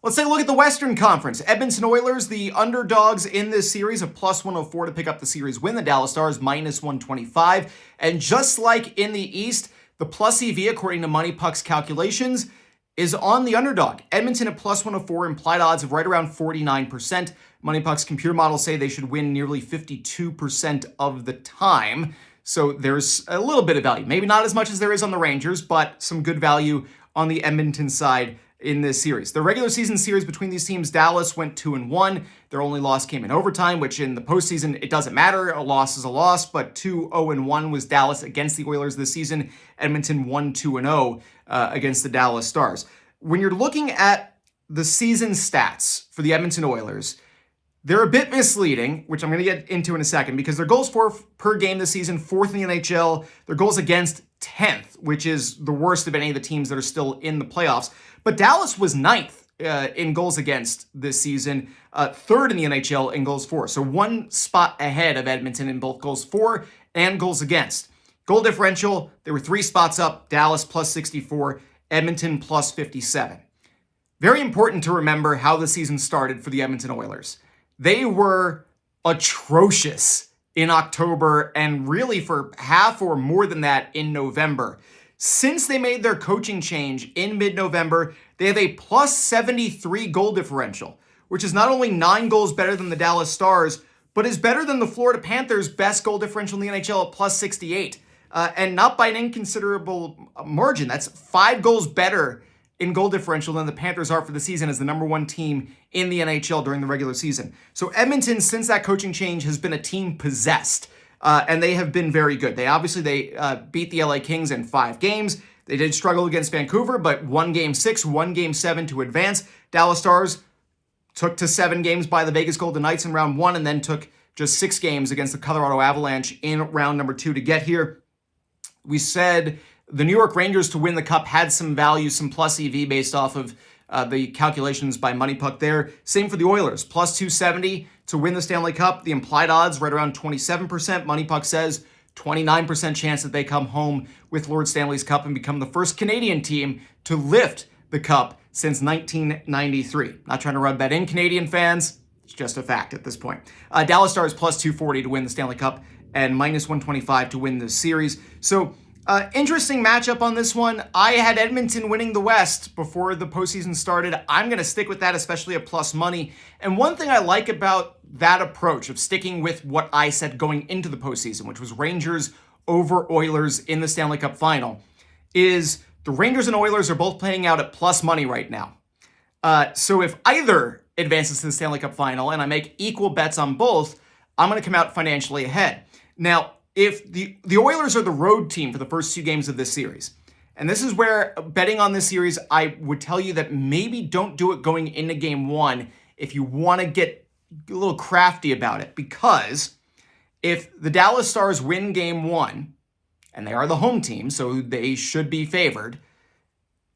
Let's take a look at the Western Conference. Edmonton Oilers, the underdogs in this series, of plus 104 to pick up the series win. The Dallas Stars, minus 125. And just like in the East, the plus EV, according to Money Puck's calculations, is on the underdog. Edmonton at plus 104, implied odds of right around 49%. Money Puck's computer models say they should win nearly 52% of the time. So there's a little bit of value. Maybe not as much as there is on the Rangers, but some good value on the Edmonton side in this series. The regular season series between these teams, Dallas went 2-1. Their only loss came in overtime, which in the postseason, it doesn't matter. A loss is a loss, but 2-0-1 was Dallas against the Oilers this season. Edmonton 1-2-0 against the Dallas Stars. When you're looking at the season stats for the Edmonton Oilers, they're a bit misleading, which I'm going to get into in a second, because their goals for per game this season, 4th in the NHL. Their goals against, 10th, which is the worst of any of the teams that are still in the playoffs. But Dallas was 9th in goals against this season, 3rd in the NHL in goals for. So one spot ahead of Edmonton in both goals for and goals against. Goal differential, they were 3 spots up, Dallas plus 64, Edmonton plus 57. Very important to remember how the season started for the Edmonton Oilers. They were atrocious in October and really for half or more than that in November. Since they made their coaching change in mid-November, they have a plus 73 goal differential, which is not only 9 goals better than the Dallas Stars, but is better than the Florida Panthers' best goal differential in the NHL at plus 68. And not by an inconsiderable margin. That's 5 goals better in goal differential than the Panthers are for the season as the number 1 team in the NHL during the regular season. So Edmonton, since that coaching change, has been a team possessed, and they have been very good. They beat the LA Kings in 5 games. They did struggle against Vancouver, but won Game 6, won Game 7 to advance. Dallas Stars took to 7 games by the Vegas Golden Knights in round 1, and then took just 6 games against the Colorado Avalanche in round number 2 to get here. We said the New York Rangers to win the Cup had some value, some plus EV based off of the calculations by Money Puck there. Same for the Oilers, plus 270 to win the Stanley Cup. The implied odds right around 27%. Money Puck says 29% chance that they come home with Lord Stanley's Cup and become the first Canadian team to lift the Cup since 1993. Not trying to rub that in, Canadian fans. It's just a fact at this point. Dallas Stars plus 240 to win the Stanley Cup and minus 125 to win this series. So interesting matchup on this one. I had Edmonton winning the West before the postseason started. I'm going to stick with that, especially at plus money. And one thing I like about that approach of sticking with what I said going into the postseason, which was Rangers over Oilers in the Stanley Cup final, is the Rangers and Oilers are both playing out at plus money right now. So if either advances to the Stanley Cup final and I make equal bets on both, I'm going to come out financially ahead. Now, if the Oilers are the road team for the first 2 games of this series, and this is where betting on this series, I would tell you that maybe don't do it going into game 1 if you want to get a little crafty about it, because if the Dallas Stars win game 1, and they are the home team, so they should be favored,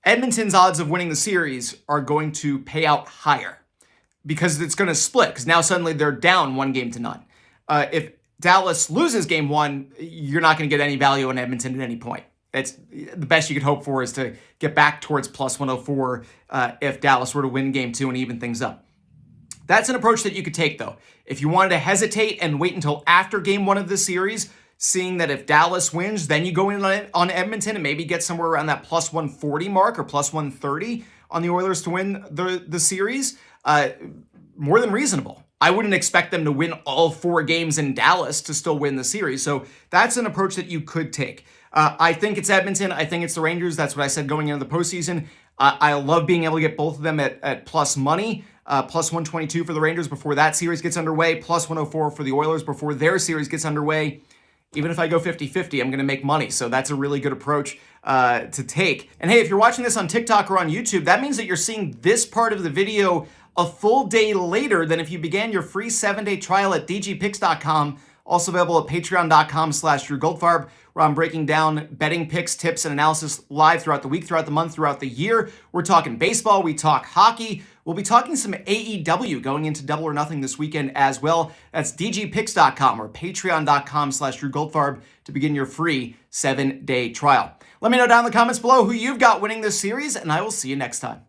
Edmonton's odds of winning the series are going to pay out higher because it's going to split, because now suddenly they're down 1-0. If Dallas loses game 1, you're not going to get any value on Edmonton at any point. It's the best you could hope for is to get back towards plus 104 if Dallas were to win game 2 and even things up. That's an approach that you could take, though. If you wanted to hesitate and wait until after game 1 of this series, seeing that if Dallas wins, then you go in on Edmonton and maybe get somewhere around that plus 140 mark or plus 130 on the Oilers to win the series, more than reasonable. I wouldn't expect them to win all 4 games in Dallas to still win the series. So that's an approach that you could take. I think it's Edmonton. I think it's the Rangers. That's what I said going into the postseason. I love being able to get both of them at plus money. Plus 122 for the Rangers before that series gets underway. Plus 104 for the Oilers before their series gets underway. Even if I go 50-50, I'm going to make money. So that's a really good approach to take. And hey, if you're watching this on TikTok or on YouTube, that means that you're seeing this part of the video a full day later than if you began your free 7-day trial at dgpicks.com. Also available at patreon.com/Drew Goldfarb, where I'm breaking down betting picks, tips, and analysis live throughout the week, throughout the month, throughout the year. We're talking baseball. We talk hockey. We'll be talking some AEW going into Double or Nothing this weekend as well. That's dgpicks.com or patreon.com/Drew Goldfarb to begin your free 7-day trial. Let me know down in the comments below who you've got winning this series, and I will see you next time.